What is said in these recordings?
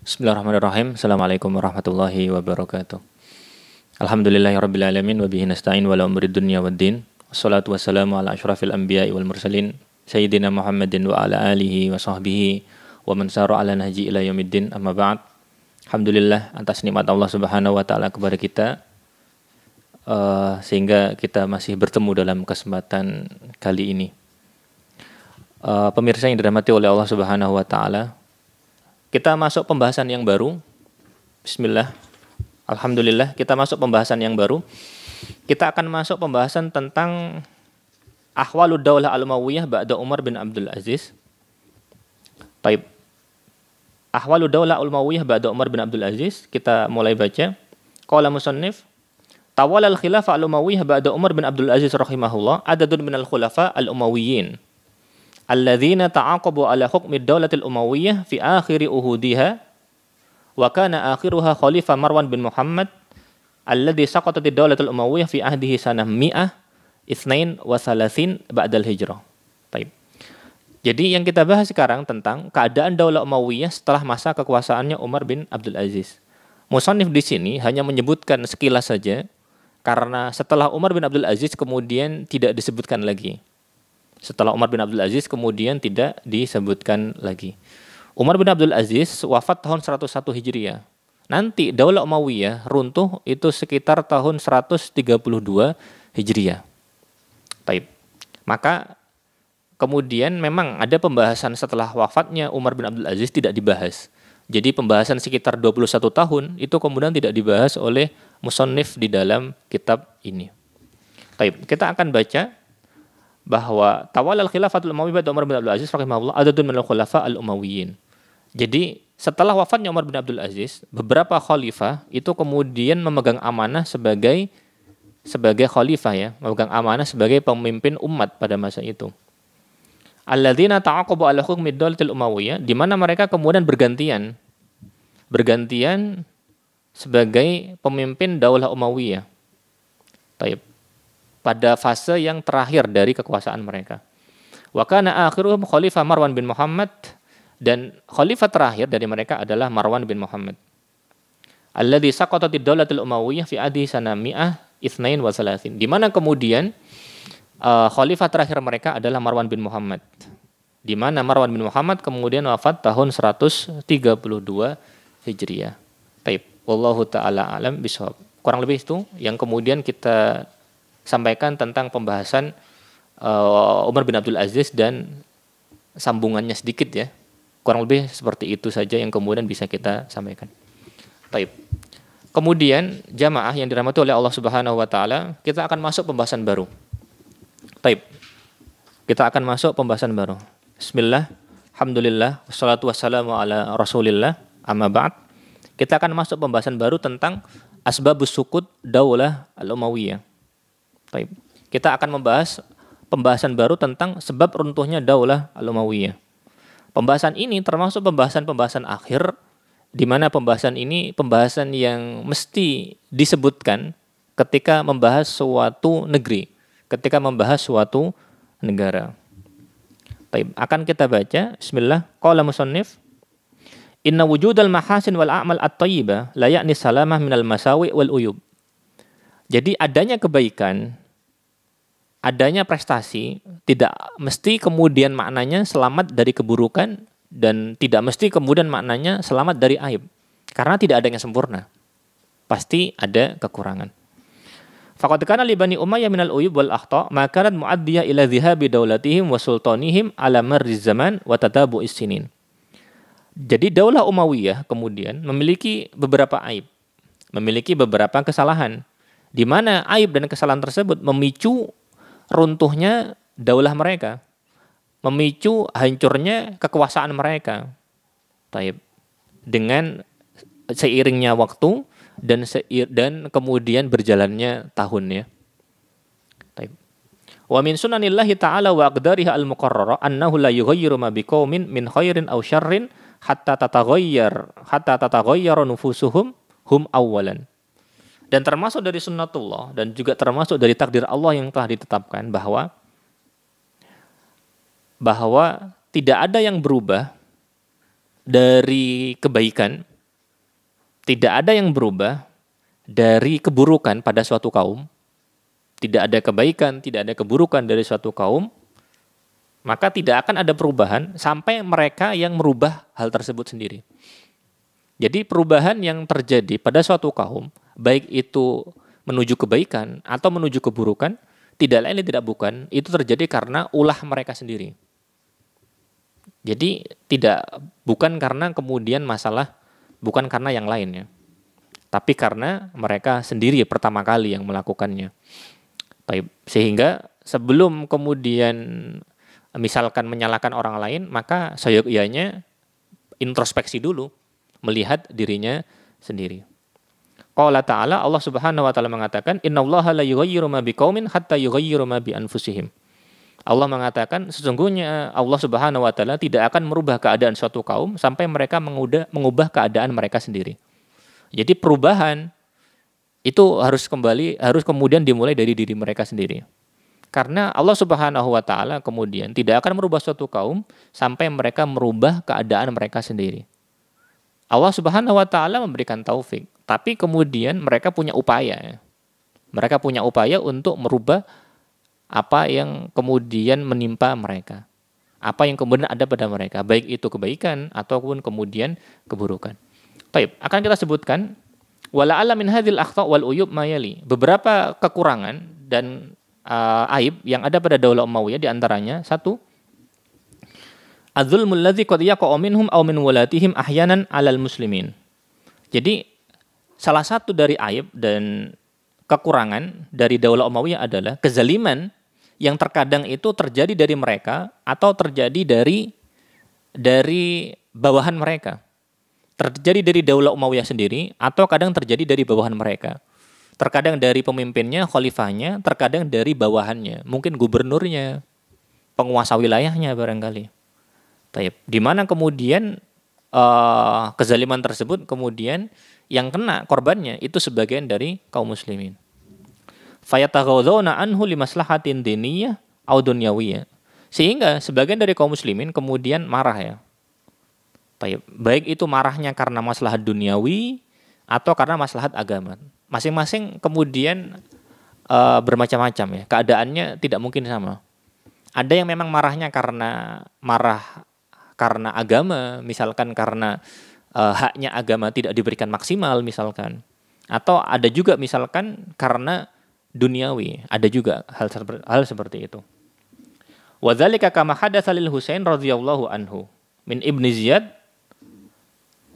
Bismillahirrahmanirrahim. Assalamualaikum warahmatullahi wabarakatuh. Alhamdulillahirabbil alamin wa bihi nasta'in wa la umrid dunya waddin. Wassalatu wassalamu ala asyrafil anbiya'i wal mursalin sayyidina Muhammadin wa ala alihi wa sahbihi wa man sara ala nahji ila yaumiddin. Amma ba'd. Alhamdulillah atas nikmat Allah Subhanahu wa taala kepada kita sehingga kita masih bertemu dalam kesempatan kali ini. Pemirsa yang dirahmati oleh Allah Subhanahu wa taala, kita masuk pembahasan yang baru. Bismillah. Alhamdulillah, kita masuk pembahasan yang baru. Kita akan masuk pembahasan tentang ahwalud daulah al-Umayyah ba'da Umar bin Abdul Aziz. Baik. Ahwalud daulah al-Umayyah ba'da Umar bin Abdul Aziz, kita mulai baca. Qala musannif, tawala al-khilafah al-Umayyah ba'da Umar bin Abdul Aziz rahimahullah, adadun minal khulafa al-Umawiyyin alladzina ta'aqabu ala hukmi ad-daulatil umayyah fi akhiri uhudiha wa kana akhiruha khalifah Marwan bin Muhammad alladzi saqatat ad-daulatul umayyah fi ahdihi sanah mi'ah itsnain wa salasin ba'dal hijrah. Baik. Jadi yang kita bahas sekarang tentang keadaan daulah Umayyah setelah masa kekuasaannya Umar bin Abdul Aziz. Musannif di sini hanya menyebutkan sekilas saja karena setelah Umar bin Abdul Aziz kemudian tidak disebutkan lagi. Setelah Umar bin Abdul Aziz kemudian tidak disebutkan lagi. Umar bin Abdul Aziz wafat tahun 101 Hijriah. Nanti Daulah Umayyah runtuh itu sekitar tahun 132 Hijriah. Baik. Maka kemudian memang ada pembahasan setelah wafatnya Umar bin Abdul Aziz tidak dibahas. Jadi pembahasan sekitar 21 tahun itu kemudian tidak dibahas oleh musannif di dalam kitab ini. Baik, kita akan baca bahwa tawallal khilafatul Umayyah ba'da Umar bin Abdul Aziz rahimahullah adadun minal khulafa al-Umawiyyin. Jadi setelah wafatnya Umar bin Abdul Aziz, beberapa khalifah itu kemudian memegang amanah sebagai khalifah ya, memegang amanah sebagai pemimpin umat pada masa itu. Alladzina ta'aqabu ala hukmi ad-daulatil Umayyah, di mana mereka kemudian bergantian sebagai pemimpin Daulah Umayyah. Baik. Pada fase yang terakhir dari kekuasaan mereka. Wa kana akhiruhum khalifah Marwan bin Muhammad, dan khalifah terakhir dari mereka adalah Marwan bin Muhammad. Alladzi saqatatid daulatul Umayyah fi adi sana mi'ah itsnain wa salasin. Di mana kemudian khalifah terakhir mereka adalah Marwan bin Muhammad. Di mana Marwan bin Muhammad kemudian wafat tahun 132 Hijriah. Baik, wallahu taala alam bishawab. Kurang lebih itu yang kemudian kita sampaikan tentang pembahasan Umar bin Abdul Aziz dan sambungannya sedikit ya. Kurang lebih seperti itu saja yang kemudian bisa kita sampaikan. Baik. Kemudian jamaah yang dirahmati oleh Allah Subhanahu wa taala, kita akan masuk pembahasan baru. Baik. Kita akan masuk pembahasan baru. Bismillah, alhamdulillah, wassalatu wassalamu ala Rasulillah, amma ba'd. Kita akan masuk pembahasan baru tentang asbabus sukut daulah al-Umayyah. Baik. Kita akan membahas pembahasan baru tentang sebab runtuhnya Daulah Al-Umayyah. Pembahasan ini termasuk pembahasan akhir, di mana pembahasan ini pembahasan yang mesti disebutkan ketika membahas suatu negeri, ketika membahas suatu negara. Baik, akan kita baca. Bismillah. Qala musannif, inna wujudal mahasin wal a'mal at-tayyibah la ya'ni salamah minal masawi wal uyub. Jadi adanya kebaikan, adanya prestasi tidak mesti kemudian maknanya selamat dari keburukan, dan tidak mesti kemudian maknanya selamat dari aib. Karena tidak ada yang sempurna. Pasti ada kekurangan. Faqad kana li Bani Umayyah minal uyub wal akhta' ma kanat mu'addiyah ila dhihabi daulatihim wa sultanihim ala marri zaman wa tatabu'is sinin. Jadi Daulah Umayyah kemudian memiliki beberapa aib, memiliki beberapa kesalahan, di mana aib dan kesalahan tersebut memicu runtuhnya daulah mereka, memicu hancurnya kekuasaan mereka. Taib. Dengan seiringnya waktu dan kemudian berjalannya tahun ya. Taib. Wa min sunanillahi ta'ala wa aqdariha al-muqarrara annahu la yughayyiru ma biqaumin min khairin aw syarrin hatta tataghayyara nufusuhum hum awwalan. Dan termasuk dari sunnatullah dan juga termasuk dari takdir Allah yang telah ditetapkan bahwa tidak ada yang berubah dari kebaikan tidak ada yang berubah dari keburukan pada suatu kaum, tidak ada kebaikan, tidak ada keburukan dari suatu kaum, maka tidak akan ada perubahan sampai mereka yang merubah hal tersebut sendiri. Jadi perubahan yang terjadi pada suatu kaum, baik itu menuju kebaikan atau menuju keburukan, tidak lain tidak bukan, itu terjadi karena ulah mereka sendiri. Jadi bukan karena kemudian masalah, bukan karena yang lainnya, tapi karena mereka sendiri pertama kali yang melakukannya. Sehingga sebelum kemudian misalkan menyalahkan orang lain, maka seyogyanya introspeksi dulu, melihat dirinya sendiri. Qala ta'ala, Allah Subhanahu wa taala mengatakan, innallaha la yughayyiru ma biqaumin hatta yughayyiru ma bi anfusihim. Allah mengatakan sesungguhnya Allah Subhanahu wa taala tidak akan merubah keadaan suatu kaum sampai mereka mengubah keadaan mereka sendiri. Jadi perubahan itu harus kemudian dimulai dari diri mereka sendiri. Karena Allah Subhanahu wa taala kemudian tidak akan merubah suatu kaum sampai mereka merubah keadaan mereka sendiri. Allah Subhanahu wa taala memberikan taufik, tapi kemudian mereka punya upaya. Mereka punya upaya untuk merubah apa yang kemudian menimpa mereka. Apa yang kemudian ada pada mereka, baik itu kebaikan ataupun kemudian keburukan. Baik, akan kita sebutkan wala'alla min hadzal akhta' wal uyub mayali. Beberapa kekurangan dan aib yang ada pada Daulah Umayyah di antaranya satu, adzulmul ladzi qad yaqa'u minhum aw min walatihim ahyanan 'alal muslimin. Jadi salah satu dari aib dan kekurangan dari Daulah Umayyah adalah kezaliman yang terkadang itu terjadi dari mereka atau terjadi dari bawahan mereka. Terjadi dari Daulah Umayyah sendiri atau kadang terjadi dari bawahan mereka. Terkadang dari pemimpinnya, khalifahnya, terkadang dari bawahannya, mungkin gubernurnya, penguasa wilayahnya barangkali. Di mana kemudian kezaliman tersebut kemudian yang kena korbannya itu sebagian dari kaum muslimin. Fayataghadzawna anhu limaslahatin diniyah aw dunyawiyah. Sehingga sebagian dari kaum muslimin kemudian marah ya. Baik itu marahnya karena maslahat duniawi atau karena maslahat agama. Masing-masing kemudian bermacam-macam ya. Keadaannya tidak mungkin sama. Ada yang memang marahnya karena agama, misalkan karena haknya agama tidak diberikan maksimal misalkan. Atau ada juga misalkan karena duniawi, ada juga hal seperti itu. Wa dzalika kama hadatsa lil Husain radhiyallahu anhu min Ibnu Ziyad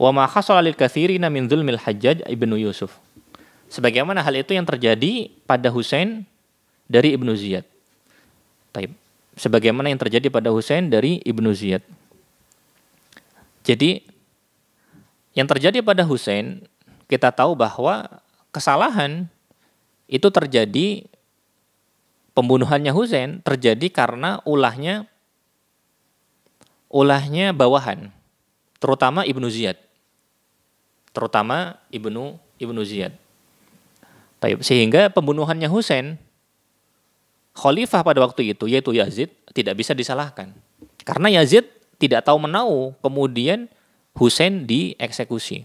wa ma hasala lil katsirina min dzulmil Hajjaj ibnu Yusuf. Sebagaimana hal itu yang terjadi pada Husain dari Ibnu Ziyad. Sebagaimana yang terjadi pada Husain dari Ibnu Ziyad. Jadi yang terjadi pada Husain, kita tahu bahwa kesalahan itu terjadi, pembunuhannya Husain terjadi karena ulahnya bawahan, terutama Ibnu Ziyad. Sehingga pembunuhannya Husain, khalifah pada waktu itu yaitu Yazid tidak bisa disalahkan. Karena Yazid tidak tahu menau kemudian Husain dieksekusi.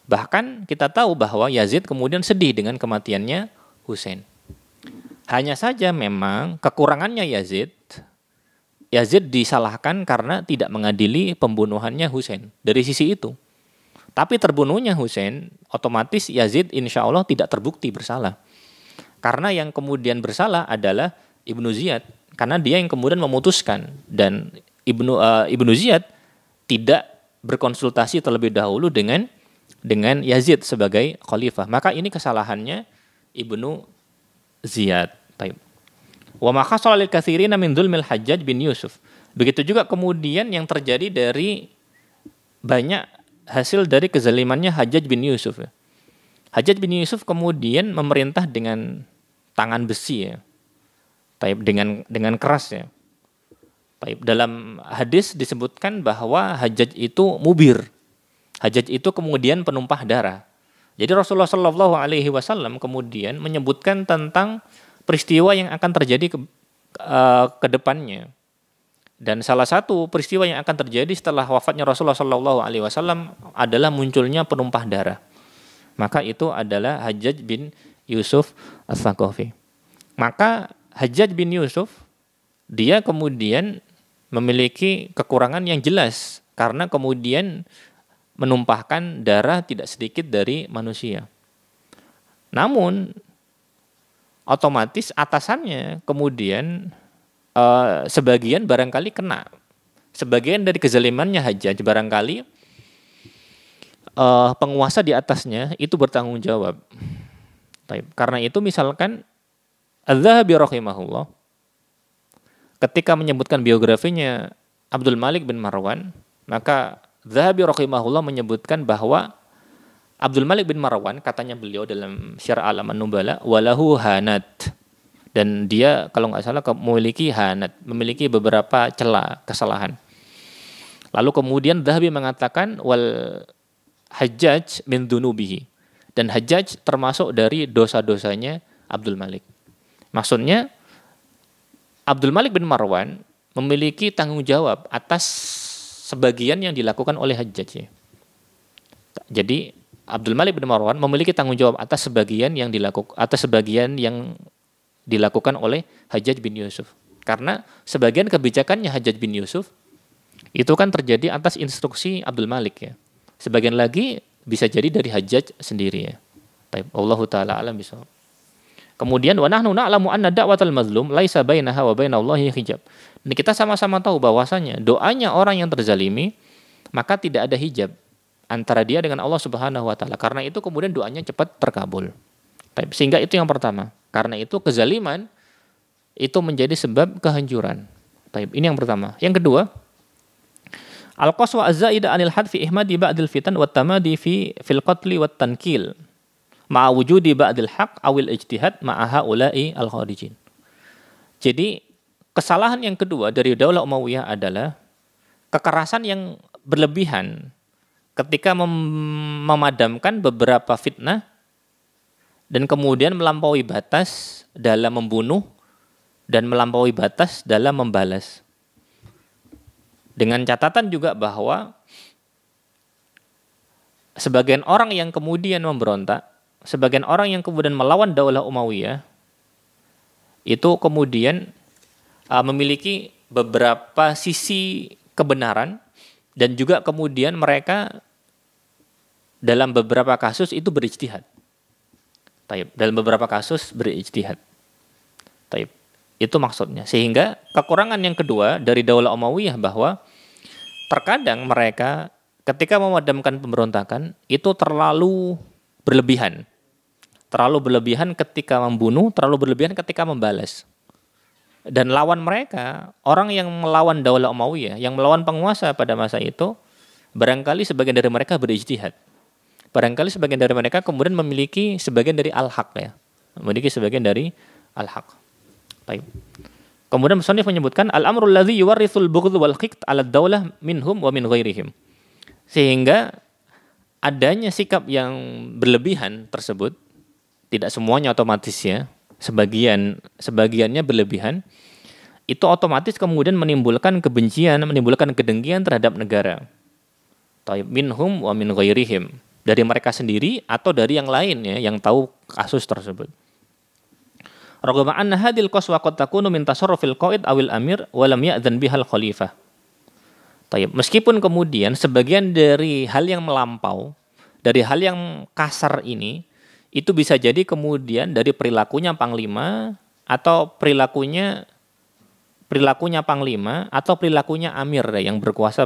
Bahkan kita tahu bahwa Yazid kemudian sedih dengan kematiannya Husain. Hanya saja memang kekurangannya Yazid disalahkan karena tidak mengadili pembunuhannya Husain. Dari sisi itu. Tapi terbunuhnya Husain, otomatis Yazid insya Allah tidak terbukti bersalah. Karena yang kemudian bersalah adalah Ibnu Ziyad. Karena dia yang kemudian memutuskan. Dan Ibnu Ziyad tidak berkonsultasi terlebih dahulu dengan Yazid sebagai khalifah. Maka ini kesalahannya Ibnu Ziyad. Wa ma khasala lil katsirina min dzulmil Hajjaj bin Yusuf. Begitu juga kemudian yang terjadi dari banyak hasil dari kezalimannya Hajjaj bin Yusuf. Hajjaj bin Yusuf kemudian memerintah dengan tangan besi ya. Dengan keras ya. Dalam hadis disebutkan bahwa Hajjaj itu mubir. Hajjaj itu kemudian penumpah darah. Jadi Rasulullah Shallallahu Alaihi Wasallam kemudian menyebutkan tentang peristiwa yang akan terjadi ke depannya. Dan salah satu peristiwa yang akan terjadi setelah wafatnya Rasulullah SAW adalah munculnya penumpah darah. Maka itu adalah Hajjaj bin Yusuf Ats-Tsaqafi. Maka Hajjaj bin Yusuf, dia kemudian memiliki kekurangan yang jelas karena kemudian menumpahkan darah tidak sedikit dari manusia. Namun otomatis atasannya kemudian sebagian barangkali kena. Sebagian dari kezalimannya Hajjaj barangkali penguasa di atasnya itu bertanggung jawab. Karena itu misalkan Az-Zahabi rahimahullah ketika menyebutkan biografinya Abdul Malik bin Marwan, maka Zahabi rahimahullah menyebutkan bahwa Abdul Malik bin Marwan, katanya beliau dalam Syarh A'lam An-Nubala, walahu hanat. Dan dia kalau nggak salah memiliki hanat, memiliki beberapa celah kesalahan. Lalu kemudian Zahabi mengatakan wal Hajjaj min dunubihi. Dan Hajjaj termasuk dari dosa-dosanya Abdul Malik. Maksudnya Abdul Malik bin Marwan memiliki tanggung jawab atas sebagian yang dilakukan oleh Hajjaj. Jadi Abdul Malik bin Marwan memiliki tanggung jawab atas sebagian yang dilakukan oleh Hajjaj bin Yusuf. Karena sebagian kebijakannya Hajjaj bin Yusuf itu kan terjadi atas instruksi Abdul Malik ya. Sebagian lagi bisa jadi dari Hajjaj sendiri ya. Baik, Allahu taala alam bisawab. Kemudian wa nahnu na'lamu anna da'watal mazlum laisa bainaha wa bainallahi hijab. Dan kita sama-sama tahu bahwasanya doanya orang yang terzalimi maka tidak ada hijab antara dia dengan Allah Subhanahu wa taala. Karena itu kemudian doanya cepat terkabul. Sehingga itu yang pertama. Karena itu kezaliman itu menjadi sebab kehancuran. Ini yang pertama. Yang kedua, al-qaswa az-zaida 'anil had fi ihmadi ba'dil fitan wat tamadi fil qatli wat tankil ma'a wujudi ba'dil haq awil ijtihad ma'a haula'i al-kharijin. Jadi kesalahan yang kedua dari Daulah Umayyah adalah kekerasan yang berlebihan ketika memadamkan beberapa fitnah dan kemudian melampaui batas dalam membunuh dan melampaui batas dalam membalas. Dengan catatan juga bahwa sebagian orang yang kemudian memberontak, sebagian orang yang kemudian melawan Daulah Umayyah itu kemudian memiliki beberapa sisi kebenaran dan juga kemudian mereka dalam beberapa kasus itu berijtihad. Dalam beberapa kasus berijtihad. Itu maksudnya. Sehingga kekurangan yang kedua dari Daulah Umayyah bahwa terkadang mereka ketika memadamkan pemberontakan itu terlalu berlebihan. Terlalu berlebihan ketika membunuh, terlalu berlebihan ketika membalas. Dan lawan mereka, orang yang melawan Daulah Umayyah, yang melawan penguasa pada masa itu, barangkali sebagian dari mereka berijtihad. Barangkali sebagian dari mereka kemudian memiliki sebagian dari al-haq ya. Memiliki sebagian dari al-haq. Baik. Kemudian musannif menyebutkan al-amrul ladzi yuwarrithul bughdh wal qiqt 'ala ad-daulah minhum wa min ghairihim. Sehingga adanya sikap yang berlebihan tersebut, tidak semuanya otomatis ya, sebagiannya berlebihan, itu otomatis kemudian menimbulkan kebencian, menimbulkan kedengkian terhadap negara. Minhum wa min ghairihim. Dari mereka sendiri atau dari yang lain ya, yang tahu kasus tersebut. Raghama anna hadhil qaswa qad takunu min tasarrufil qaid awil amir wa lam ya'dhan bihal khalifah. Meskipun kemudian sebagian dari hal yang melampau, dari hal yang kasar ini, itu bisa jadi kemudian dari perilakunya panglima atau perilakunya panglima atau perilakunya amir yang berkuasa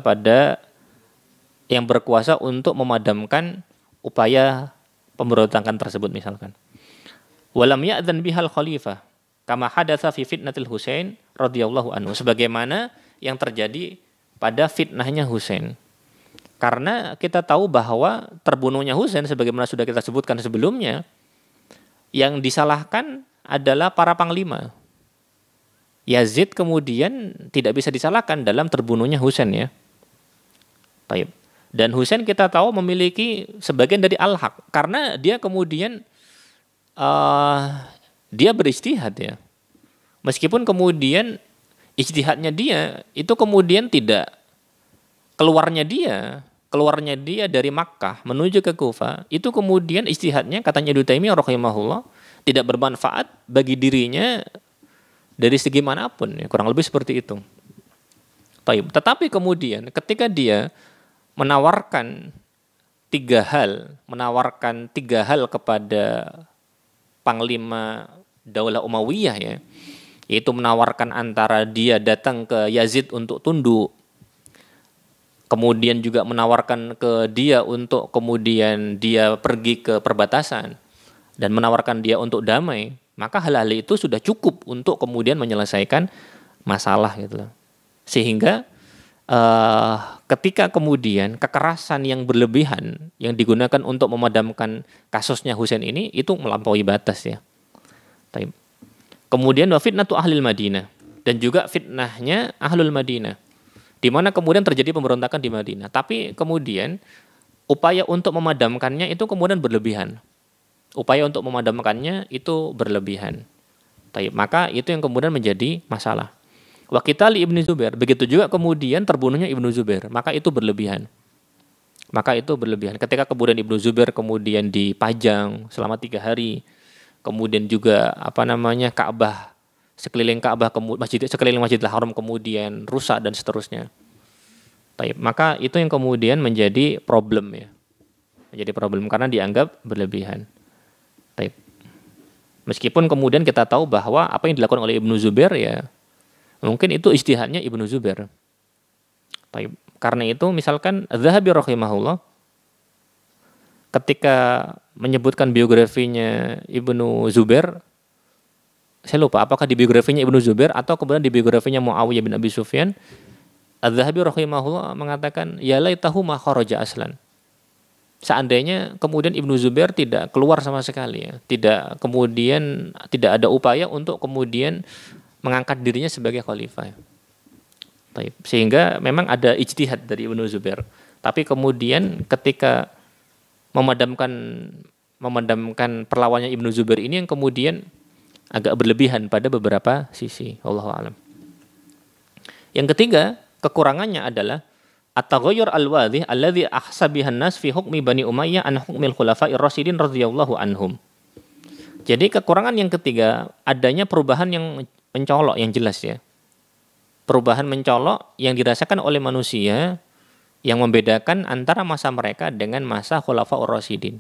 untuk memadamkan upaya pemberontakan tersebut misalkan. Walam ya'dzan bihal khalifah kama hadatsa fi fitnatil Husain radhiyallahu anhu, sebagaimana yang terjadi pada fitnahnya Husain. Karena kita tahu bahwa terbunuhnya Husain sebagaimana sudah kita sebutkan sebelumnya, yang disalahkan adalah para panglima. Yazid kemudian tidak bisa disalahkan dalam terbunuhnya Husain ya. Baik. Dan Husain kita tahu memiliki sebagian dari al-haq karena dia kemudian dia berijtihad ya. Meskipun kemudian ijtihadnya dia itu kemudian tidak keluarnya dia dari Makkah menuju ke Kufah, itu kemudian ijtihadnya katanya Ibnu Taimiyah rahimahullah tidak bermanfaat bagi dirinya dari segi manapun, ya, kurang lebih seperti itu. Taib. Tetapi kemudian ketika dia menawarkan tiga hal kepada panglima Daulah Umayyah, ya, yaitu menawarkan antara dia datang ke Yazid untuk tunduk, kemudian juga menawarkan ke dia untuk kemudian dia pergi ke perbatasan dan menawarkan dia untuk damai, maka hal-hal itu sudah cukup untuk kemudian menyelesaikan masalah gitu loh. Sehingga ketika kemudian kekerasan yang berlebihan yang digunakan untuk memadamkan kasusnya Husain ini itu melampaui batas, ya. Kemudian wa fitnatu ahlil Madinah, dan juga fitnahnya ahlul Madinah, di mana kemudian terjadi pemberontakan di Madinah, tapi kemudian upaya untuk memadamkannya itu kemudian berlebihan. Maka itu yang kemudian menjadi masalah. Wa qitali Ibnu Zubair, begitu juga kemudian terbunuhnya Ibnu Zubair, maka itu berlebihan. Ketika kemudian Ibnu Zubair kemudian dipajang selama 3 hari, kemudian juga Ka'bah, sekeliling Masjidil Haram kemudian rusak dan seterusnya. Maka itu yang kemudian menjadi problem, ya. Menjadi problem karena dianggap berlebihan. Meskipun kemudian kita tahu bahwa apa yang dilakukan oleh Ibnu Zubair, ya mungkin itu ijtihadnya Ibnu Zubair. Karena itu misalkan Az-Zahabi rahimahullah ketika menyebutkan biografinya Ibnu Zubair, saya lupa apakah di biografinya Ibnu Zubair atau kemudian di biografinya Muawiyah bin Abi Sufyan, Az-Zahabi rahimahullah mengatakan ya laitahu ma kharaja aslan. Seandainya kemudian Ibnu Zubair tidak keluar sama sekali, ya. Tidak ada upaya untuk kemudian mengangkat dirinya sebagai khalifah. Sehingga memang ada ijtihad dari Ibnu Zubair. Tapi kemudian ketika memadamkan perlawannya Ibnu Zubair ini yang kemudian agak berlebihan pada beberapa sisi. Wallahu a'lam. Yang ketiga, kekurangannya adalah at-taghayyur al-wadhih alladhi ahsabihan nas fi hukmi Bani Umayyah an hukmil khulafa'ir rasyidin radhiyallahu anhum. Jadi kekurangan yang ketiga, adanya perubahan yang mencolok, yang jelas, ya. Perubahan mencolok yang dirasakan oleh manusia yang membedakan antara masa mereka dengan masa khulafa'ur rasyidin.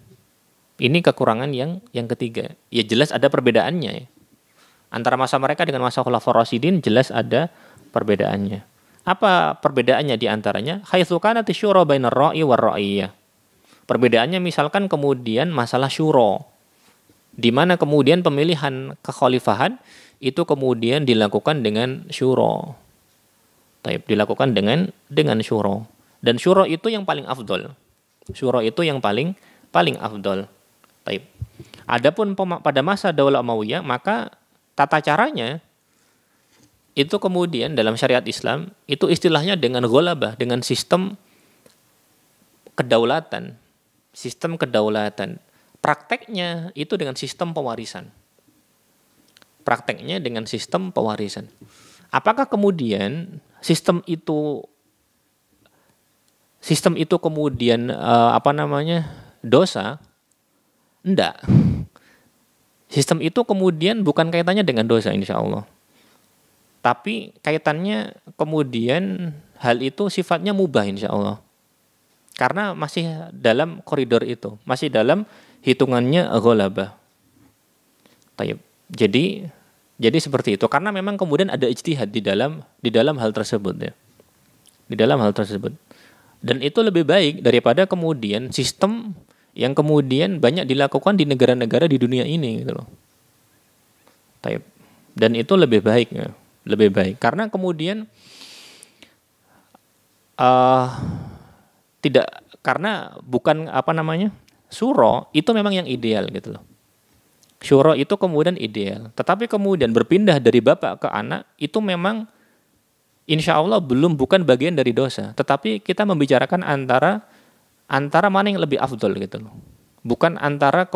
Ini kekurangan yang ketiga. Ya jelas ada perbedaannya, ya. Antara masa mereka dengan masa khulafa'ur rasyidin jelas ada perbedaannya. Apa perbedaannya di antaranya? Haitsu kanat syura bainar ra'i war ra'iyah. Perbedaannya misalkan kemudian masalah syura, di mana kemudian pemilihan kekhalifahan itu kemudian dilakukan dengan syura. Dilakukan dengan syura. Dan syura itu yang paling afdol. Adapun pada masa Daulah Umayyah, maka tata caranya itu kemudian dalam syariat Islam itu istilahnya dengan ghalabah, dengan sistem kedaulatan. Prakteknya itu dengan sistem pewarisan. Apakah kemudian sistem itu kemudian dosa? Enggak. Sistem itu kemudian bukan kaitannya dengan dosa, insya Allah. Tapi kaitannya kemudian hal itu sifatnya mubah, insya Allah. Karena masih dalam koridor itu, masih dalam hitungannya ghalabah. Jadi seperti itu. Karena memang kemudian ada ijtihad di dalam hal tersebut, ya. Dan itu lebih baik daripada kemudian sistem yang kemudian banyak dilakukan di negara-negara di dunia ini, gitu loh. Dan itu lebih baik, ya. Karena kemudian syura itu memang yang ideal, gitu loh. Syura itu kemudian ideal, tetapi kemudian berpindah dari bapak ke anak itu memang insya Allah bukan bagian dari dosa, tetapi kita membicarakan antara mana yang lebih afdol, gitu loh. Bukan antara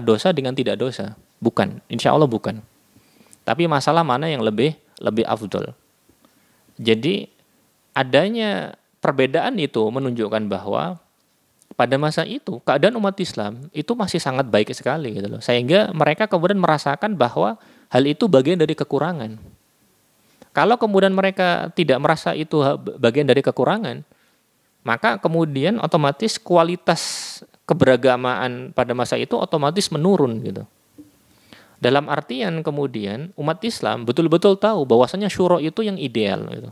dosa dengan tidak dosa, bukan, insya Allah bukan. Tapi masalah mana yang lebih afdol. Jadi adanya perbedaan itu menunjukkan bahwa pada masa itu keadaan umat Islam itu masih sangat baik sekali gitu loh. Sehingga mereka kemudian merasakan bahwa hal itu bagian dari kekurangan. Kalau kemudian mereka tidak merasa itu bagian dari kekurangan, maka kemudian otomatis kualitas keberagamaan pada masa itu otomatis menurun gitu. Dalam artian kemudian umat Islam betul-betul tahu bahwasanya syuro itu yang ideal gitu.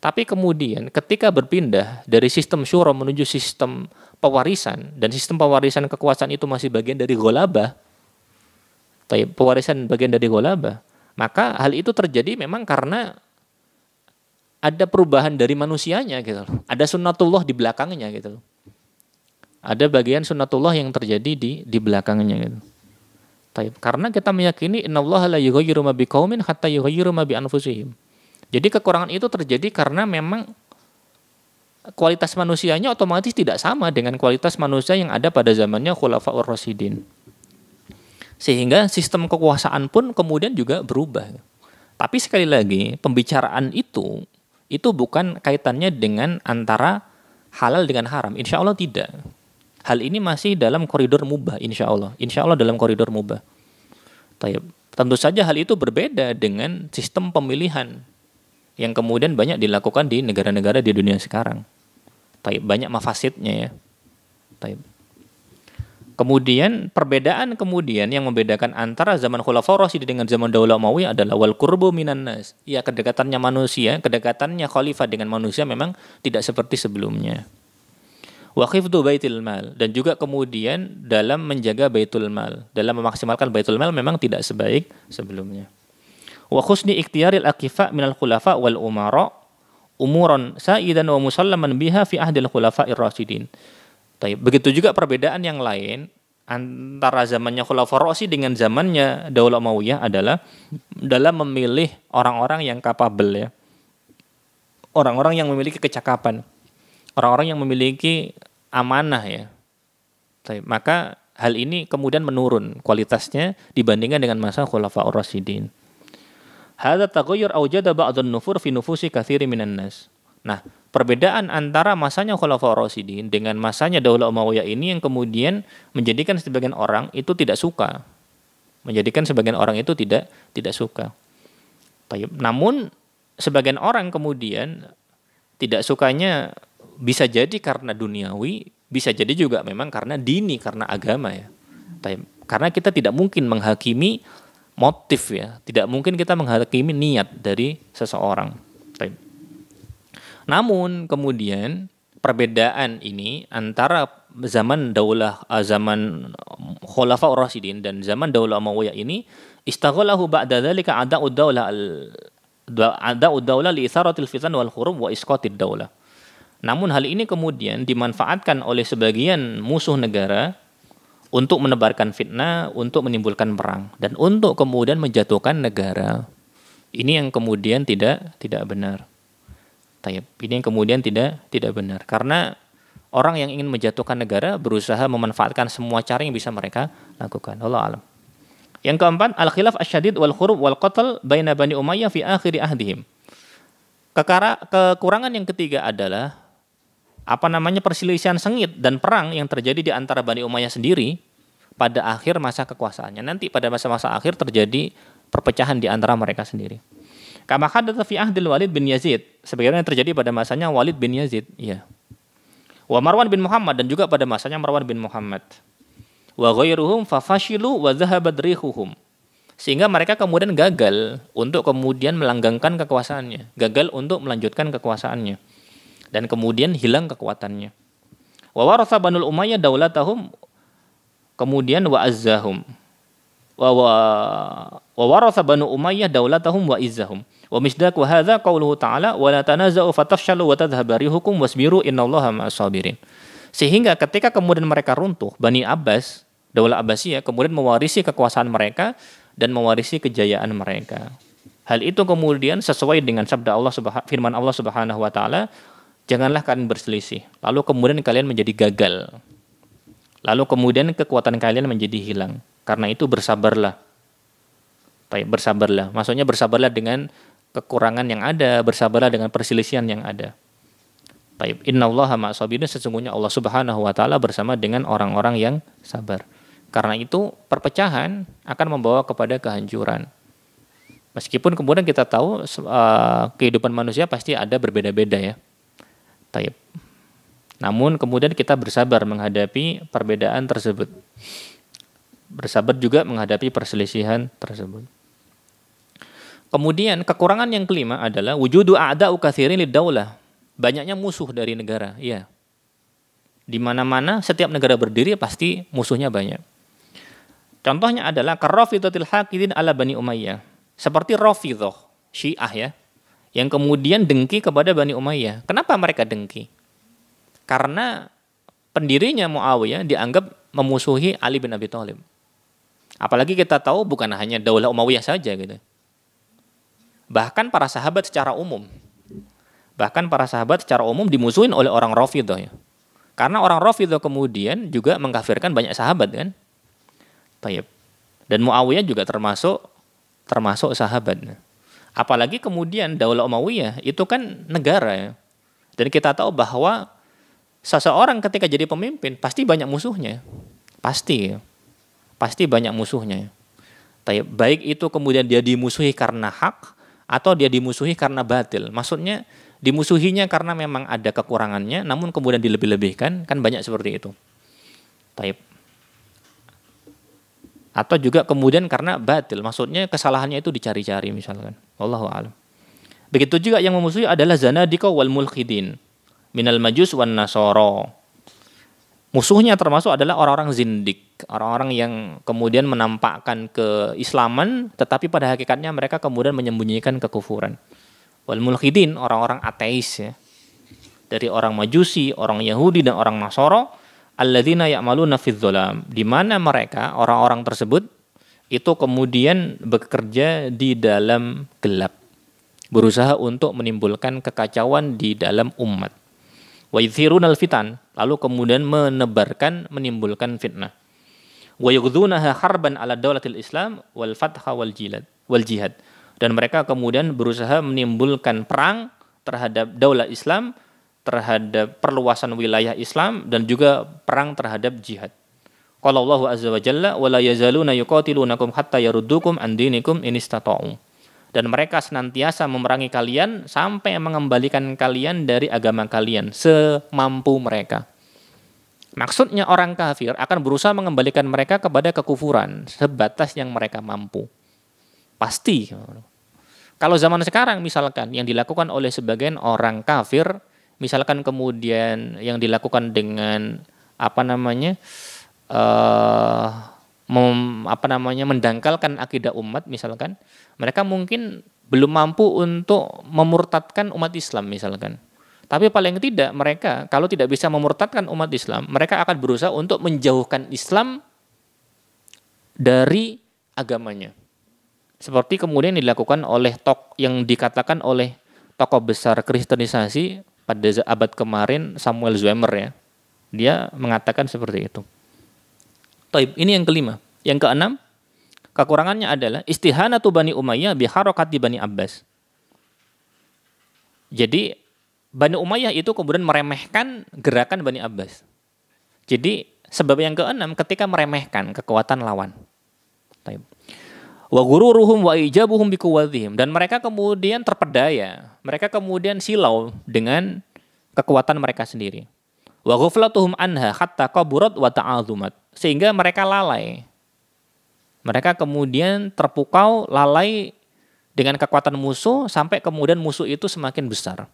Tapi kemudian ketika berpindah dari sistem syuro menuju sistem pewarisan, dan sistem pewarisan kekuasaan itu masih bagian dari ghalabah, pewarisan bagian dari ghalabah, maka hal itu terjadi memang karena ada perubahan dari manusianya gitu loh. Ada sunnatullah di belakangnya gitu loh. Ada bagian sunnatullah yang terjadi di belakangnya gitu. Karena kita meyakini innallaha la yughayyiru ma biqaumin hatta yughayyiru ma bi anfusihim. Jadi kekurangan itu terjadi karena memang kualitas manusianya otomatis tidak sama dengan kualitas manusia yang ada pada zamannya Khulafaur Rasyidin. Sehingga sistem kekuasaan pun kemudian juga berubah. Tapi sekali lagi, pembicaraan itu bukan kaitannya dengan antara halal dengan haram. Insya Allah tidak. Hal ini masih dalam koridor mubah, insya Allah. Insya Allah dalam koridor mubah. Tentu saja hal itu berbeda dengan sistem pemilihan yang kemudian banyak dilakukan di negara-negara di dunia sekarang. Banyak mafasidnya ya. Kemudian perbedaan yang membedakan antara zaman Khulafaur Rasyidin dengan zaman Daulah Umayyah adalah wal qurbu minan nas. Ya, kedekatannya manusia, kedekatannya khalifah dengan manusia memang tidak seperti sebelumnya. Wa khifdu baitul mal, dan juga kemudian dalam menjaga baitul mal, dalam memaksimalkan baitul mal memang tidak sebaik sebelumnya. Wa husni ikhtiyaril aqifa minal khulafa wal umara umuran sa'idan wa musallaman biha fi ahdil khulafa'ir rasyidin. Begitu juga perbedaan yang lain antara zamannya Khulafaur Rasyidin dengan zamannya Daulah Umayyah adalah dalam memilih orang-orang yang kapabel ya. Orang-orang yang memiliki kecakapan. Orang-orang yang memiliki amanah ya. Maka hal ini kemudian menurun kualitasnya dibandingkan dengan masa Khulafaur Rasyidin. Hadza taghayyur awjada ba'dun nufur fi nufusi katsirin minan nas. Nah, perbedaan antara masanya Khulafaur Rasyidin dengan masanya Daulah Umayyah ini yang kemudian menjadikan sebagian orang itu tidak suka. Menjadikan sebagian orang itu tidak suka. Namun sebagian orang kemudian tidak sukanya bisa jadi karena duniawi, bisa jadi juga memang karena dini, karena agama ya. Karena kita tidak mungkin menghakimi motif ya, tidak mungkin kita menghakimi niat dari seseorang. Namun kemudian perbedaan ini antara zaman zaman Khulafaur Rasyidin dan zaman Daulah Umayyah ini istaghalahu ba'da dzalika ada'ud daulah li itharatil fitan wal khurub wa isqatid daulah. Namun hal ini kemudian dimanfaatkan oleh sebagian musuh negara untuk menebarkan fitnah, untuk menimbulkan perang dan untuk kemudian menjatuhkan negara. Ini yang kemudian tidak benar. Ini yang kemudian tidak benar karena orang yang ingin menjatuhkan negara berusaha memanfaatkan semua cara yang bisa mereka lakukan. Allah alam. Yang keempat, al-khilaf asyadid wal khurub wal qatl baina Bani Umayyah fi akhir ahdihim. Kekurangan yang ketiga adalah perselisihan sengit dan perang yang terjadi di antara Bani Umayyah sendiri pada akhir masa kekuasaannya. Nanti pada masa-masa akhir terjadi perpecahan di antara mereka sendiri. Kama hadatsa fi ahdil Walid bin Yazid, sebagaimana yang terjadi pada masanya Walid bin Yazid, iya. Wa Marwan bin Muhammad, dan juga pada masanya Marwan bin Muhammad. Wa ghairuhum fafashilu wa dhahabat rihuhum. Sehingga mereka kemudian gagal untuk kemudian melanggengkan kekuasaannya, gagal untuk melanjutkan kekuasaannya. Dan kemudian hilang kekuatannya. Wa waratha Banul Umayyah daulatahum, kemudian wa azzahum. Wa waratha Banu Umayyah daulatahum wa izzahum. Wa misdaq wa hadza qauluhu ta'ala wa la tanaza'u fatafshalu wa tadhhabu rihukum wasbiru innallaha ma'as sabirin. Sehingga ketika kemudian mereka runtuh, Bani Abbas, Daulah Abbasiyah kemudian mewarisi kekuasaan mereka dan mewarisi kejayaan mereka. Hal itu kemudian sesuai dengan sabda Allah firman Allah Subhanahu wa taala, janganlah kalian berselisih, lalu kemudian kalian menjadi gagal. Lalu kemudian kekuatan kalian menjadi hilang. Karena itu bersabarlah. Maksudnya bersabarlah dengan kekurangan yang ada, bersabarlah dengan perselisihan yang ada. Taib, innallaha ma'as-sabirin, sesungguhnya Allah Subhanahu wa taala bersama dengan orang-orang yang sabar. Karena itu perpecahan akan membawa kepada kehancuran. Meskipun kemudian kita tahu kehidupan manusia pasti ada berbeda-beda ya. Taib. Namun kemudian kita bersabar menghadapi perbedaan tersebut. Bersabar juga menghadapi perselisihan tersebut. Kemudian kekurangan yang kelima adalah wujudu a'da'u katsirin lid-daulah. Banyaknya musuh dari negara, ya. Di mana-mana setiap negara berdiri pasti musuhnya banyak. Contohnya adalah karrafidatil haqidin ala Bani Umayyah. Seperti Rafidhah, Syiah ya, yang kemudian dengki kepada Bani Umayyah. Kenapa mereka dengki? Karena pendirinya Muawiyah dianggap memusuhi Ali bin Abi Thalib. Apalagi kita tahu bukan hanya Daulah Umayyah saja gitu. Bahkan para sahabat secara umum. Dimusuhin oleh orang Rafidhah ya. Karena orang Rafidhah kemudian juga mengkafirkan banyak sahabat kan. Tayyib. Dan Muawiyah juga termasuk sahabat. Apalagi kemudian Daulah Umayyah itu kan negara ya. Dan kita tahu bahwa seseorang ketika jadi pemimpin pasti banyak musuhnya. Pasti banyak musuhnya. Baik itu kemudian dia dimusuhi karena hak atau dia dimusuhi karena batil. Maksudnya dimusuhinya karena memang ada kekurangannya namun kemudian dilebih-lebihkan, kan banyak seperti itu. Atau juga kemudian karena batil, maksudnya kesalahannya itu dicari-cari misalkan. Wallahu a'lam. Begitu juga yang memusuhi adalah zanadiqa wal mulhidin minal majus wan nasara. Musuhnya termasuk adalah orang-orang zindik, orang-orang yang kemudian menampakkan keislaman tetapi pada hakikatnya mereka kemudian menyembunyikan kekufuran. Wal mulhidin, orang-orang ateis ya. Dari orang Majusi, orang Yahudi dan orang Nasara, alladzina ya'maluna fidz dzalam, di mana mereka orang-orang tersebut itu kemudian bekerja di dalam gelap, berusaha untuk menimbulkan kekacauan di dalam umat. Wa yuzhirunal fitan, lalu kemudian menimbulkan fitnah. Wa yughdhunaha harban ala daulatil Islam wal fatha wal jihad. Dan mereka kemudian berusaha menimbulkan perang terhadap daulah Islam, terhadap perluasan wilayah Islam dan juga perang terhadap jihad. Qala Allahu azza wa jalla wa la yazaluna yuqatilunakum hatta yaruddukum an dinikum in istata'u. Dan mereka senantiasa memerangi kalian sampai mengembalikan kalian dari agama kalian semampu mereka. Maksudnya orang kafir akan berusaha mengembalikan mereka kepada kekufuran sebatas yang mereka mampu. Pasti. Kalau zaman sekarang misalkan yang dilakukan oleh sebagian orang kafir, misalkan kemudian yang dilakukan dengan mendangkalkan akidah umat misalkan, mereka mungkin belum mampu untuk memurtadkan umat Islam misalkan. Tapi paling tidak mereka kalau tidak bisa memurtadkan umat Islam, mereka akan berusaha untuk menjauhkan Islam dari agamanya. Seperti kemudian dilakukan oleh yang dikatakan oleh tokoh besar kristenisasi pada abad kemarin, Samuel Zwemer ya. Dia mengatakan seperti itu. Taib, ini yang kelima. Yang keenam, kekurangannya adalah istihanatu Bani Umayyah biharakati Bani Abbas. Jadi Bani Umayyah itu kemudian meremehkan gerakan Bani Abbas. Jadi sebab yang keenam ketika meremehkan kekuatan lawan. Taib. Wa gururuhum wa ijabuhum biquwwatihim, dan mereka kemudian terpedaya, mereka kemudian silau dengan kekuatan mereka sendiri. Wa ghaflatuhum anha hatta qaburat wa ta'azumat, sehingga mereka lalai. Mereka kemudian terpukau, lalai dengan kekuatan musuh sampai kemudian musuh itu semakin besar.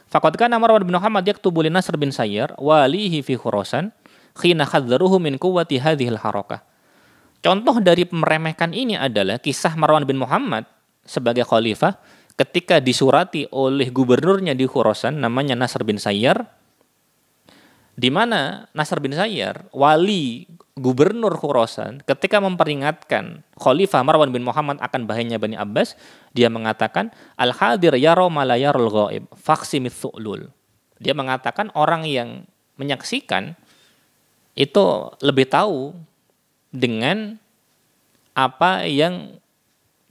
Faqad kana Marwan bin Muhammad yaktubu li Nasr bin Sayyar walihi fi Khurasan khina khadzaruhu min quwwati hadhil harakah. Contoh dari meremehkan ini adalah kisah Marwan bin Muhammad sebagai khalifah ketika disurati oleh gubernurnya di Khurasan namanya Nasr bin Sayyar, di mana Nasr bin Sayyar, wali gubernur Khurasan, ketika memperingatkan khalifah Marwan bin Muhammad akan bahayanya Bani Abbas, dia mengatakan al-hadir yara ma la yarul ghaib faqsimith thu'lul. Dia mengatakan orang yang menyaksikan itu lebih tahu dengan apa yang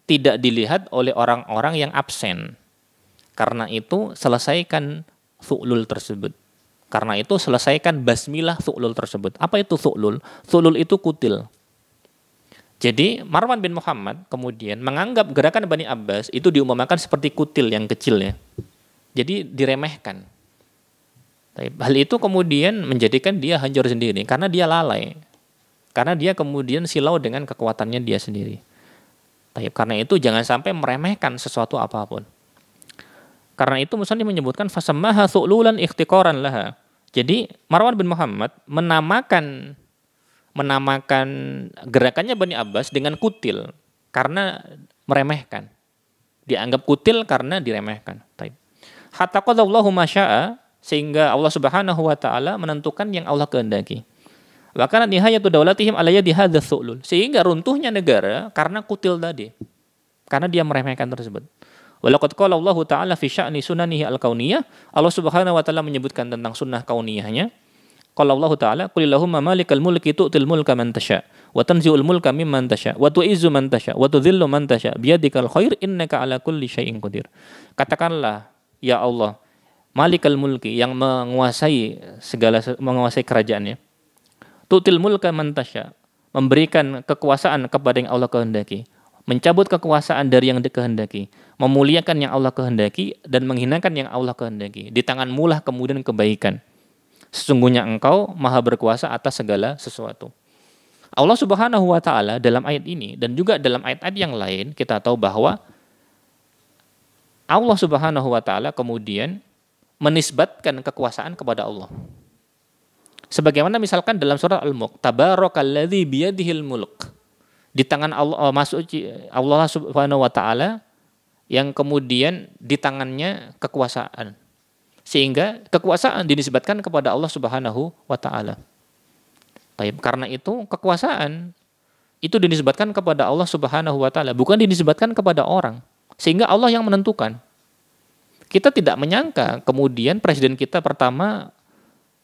tidak dilihat oleh orang-orang yang absen. Karena itu selesaikan thu'lul tersebut. Karena itu selesaikan basmilah thu'lul tersebut. Apa itu thu'lul? Thu'lul itu kutil. Jadi Marwan bin Muhammad kemudian menganggap gerakan Bani Abbas itu diumpamakan seperti kutil yang kecil ya. Jadi diremehkan. Hal itu kemudian menjadikan dia hancur sendiri karena dia lalai. Karena dia kemudian silau dengan kekuatannya dia sendiri. Karena itu jangan sampai meremehkan sesuatu apapun. Karena itu musannif menyebutkan fasammaha thu'lulan ikhtiqaran laha. Jadi Marwan bin Muhammad menamakan gerakannya Bani Abbas dengan kutil karena meremehkan. Dianggap kutil karena diremehkan. Hatta qadallahu ma syaa, sehingga Allah Subhanahu wa taala menentukan yang Allah kehendaki. Wa kana nihayatu daulatihim ala yadi hadzal thu'lul. Sehingga runtuhnya negara karena kutil tadi. Karena dia meremehkan tersebut. Walaqad qala Allah taala fi sya'ni sunanihi al-kauniyah. Allah Subhanahu wa taala menyebutkan tentang sunnah kauniyahnya. Qala Allah taala qul illahumma malikal mulki tu'til mulka man tasya wa tanzi'ul mulka mimman tasya wa tu'izzu man tasya wa tudhillu man tasya biyadikal khair innaka ala kulli syai'in qadir. Katakanlah, ya Allah, malikal mulki, yang menguasai kerajaannya. Tu'til mulka man tasya, memberikan kekuasaan kepada yang Allah kehendaki, mencabut kekuasaan dari yang dikehendaki, memuliakan yang Allah kehendaki dan menghinakan yang Allah kehendaki. Di tanganmu lah kemudian kebaikan. Sesungguhnya engkau maha berkuasa atas segala sesuatu. Allah Subhanahu wa taala dalam ayat ini dan juga dalam ayat-ayat yang lain kita tahu bahwa Allah Subhanahu wa taala kemudian menisbatkan kekuasaan kepada Allah. Sebagaimana misalkan dalam surat Al-Mulk, tabarakalladzi biyadihil mulk. Di tangan Allah, Allah Subhanahu wa taala yang kemudian di tangannya kekuasaan. Sehingga kekuasaan dinisbatkan kepada Allah Subhanahu wa taala. Karena itu kekuasaan itu dinisbatkan kepada Allah Subhanahu wa taala, bukan dinisbatkan kepada orang. Sehingga Allah yang menentukan. Kita tidak menyangka kemudian presiden kita pertama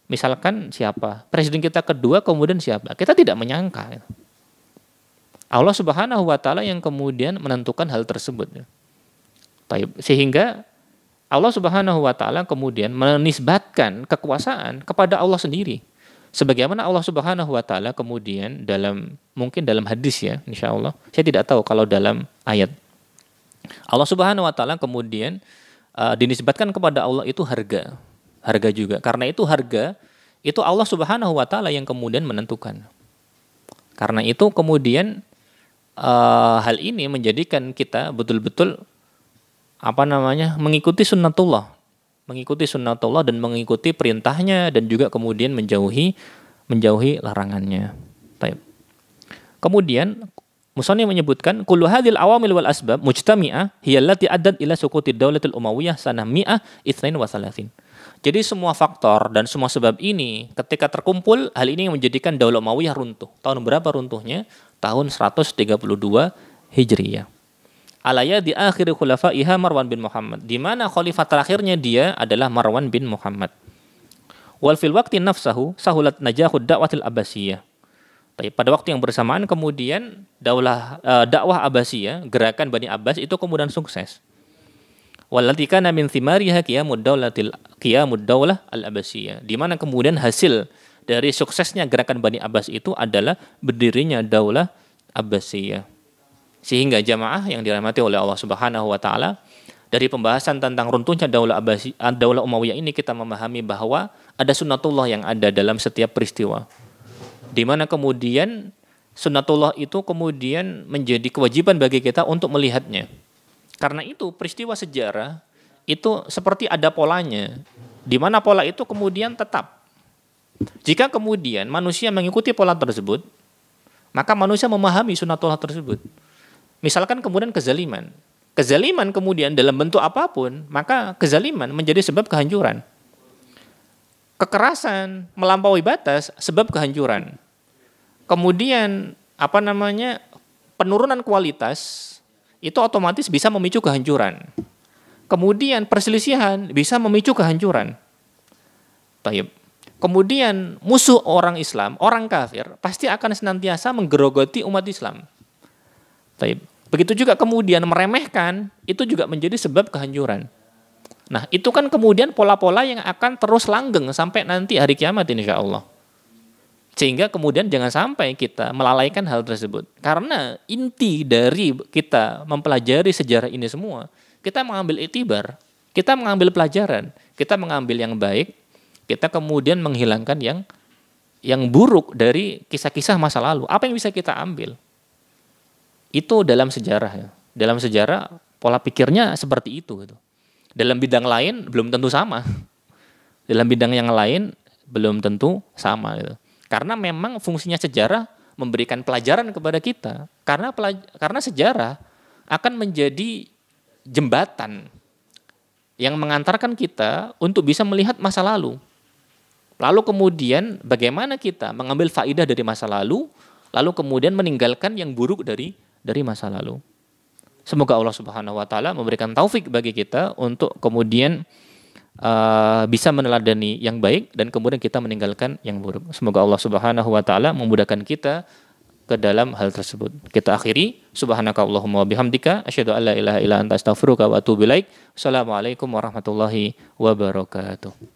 misalkan siapa, presiden kita kedua kemudian siapa. Kita tidak menyangka. Allah Subhanahu wa taala yang kemudian menentukan hal tersebut. Sehingga Allah Subhanahu wa taala kemudian menisbatkan kekuasaan kepada Allah sendiri. Sebagaimana Allah Subhanahu wa taala kemudian mungkin dalam hadis ya, insyaallah. Saya tidak tahu kalau dalam ayat. Allah Subhanahu wa taala kemudian dinisbatkan kepada Allah itu harga juga. Karena itu harga itu Allah Subhanahu wa taala yang kemudian menentukan. Karena itu kemudian hal ini menjadikan kita betul-betul mengikuti sunnatullah dan mengikuti perintahnya dan juga kemudian menjauhi larangannya. Baik. Kemudian musannif menyebutkan kullu hadhil awamil wal asbab mujtami'ah hiya allati addat ila suqutid daulatil umayyah sanah 132. Jadi semua faktor dan semua sebab ini ketika terkumpul, hal ini yang menjadikan Daulah Umayyah runtuh. Tahun berapa runtuhnya? Tahun 132 Hijriyah. Alaya di akhir khulafaiha Marwan bin Muhammad. Di mana khalifah terakhirnya dia adalah Marwan bin Muhammad. Wal fil waqti nafsahu sahulat najahud da'watil Abbasiyah. Pada waktu yang bersamaan kemudian dakwah Abbasiyah, gerakan Bani Abbas itu kemudian sukses. Wallati kana min thimariha qiyamud daulah al-Abbasiyah. Di mana kemudian hasil dari suksesnya gerakan Bani Abbas itu adalah berdirinya Daulah Abbasiyah. Sehingga jamaah yang dirahmati oleh Allah Subhanahu wa taala, dari pembahasan tentang runtuhnya Daulah Umayyah ini kita memahami bahwa ada sunnatullah yang ada dalam setiap peristiwa. Di mana kemudian sunnatullah itu kemudian menjadi kewajiban bagi kita untuk melihatnya. Karena itu peristiwa sejarah itu seperti ada polanya, di mana pola itu kemudian tetap. Jika kemudian manusia mengikuti pola tersebut, maka manusia memahami sunnatullah tersebut. Misalkan kemudian kezaliman kemudian dalam bentuk apapun, maka kezaliman menjadi sebab kehancuran. Kekerasan melampaui batas sebab kehancuran. Kemudian penurunan kualitas itu otomatis bisa memicu kehancuran. Kemudian perselisihan bisa memicu kehancuran. Kemudian musuh orang Islam, orang kafir, pasti akan senantiasa menggerogoti umat Islam. Begitu juga kemudian meremehkan, itu juga menjadi sebab kehancuran. Nah, itu kan kemudian pola-pola yang akan terus langgeng sampai nanti hari kiamat insya Allah. Sehingga kemudian jangan sampai kita melalaikan hal tersebut. Karena inti dari kita mempelajari sejarah ini semua, kita mengambil iktibar, kita mengambil pelajaran, kita mengambil yang baik, kita kemudian menghilangkan yang buruk dari kisah-kisah masa lalu. Apa yang bisa kita ambil? Itu dalam sejarah ya. Dalam sejarah pola pikirnya seperti itu gitu. Dalam bidang lain belum tentu sama. Dalam bidang yang lain belum tentu sama gitu. Karena memang fungsinya sejarah memberikan pelajaran kepada kita. Karena sejarah akan menjadi jembatan yang mengantarkan kita untuk bisa melihat masa lalu. Lalu kemudian bagaimana kita mengambil faidah dari masa lalu kemudian meninggalkan yang buruk dari masa lalu. Semoga Allah Subhanahu wa taala memberikan taufik bagi kita untuk kemudian bisa meneladani yang baik dan kemudian kita meninggalkan yang buruk. Semoga Allah Subhanahu wa taala memudahkan kita ke dalam hal tersebut. Kita akhiri, subhanakallahumma wa bihamdika asyhadu an la ilaha illa anta astaghfiruka wa atubu ilaik. Assalamualaikum warahmatullahi wabarakatuh.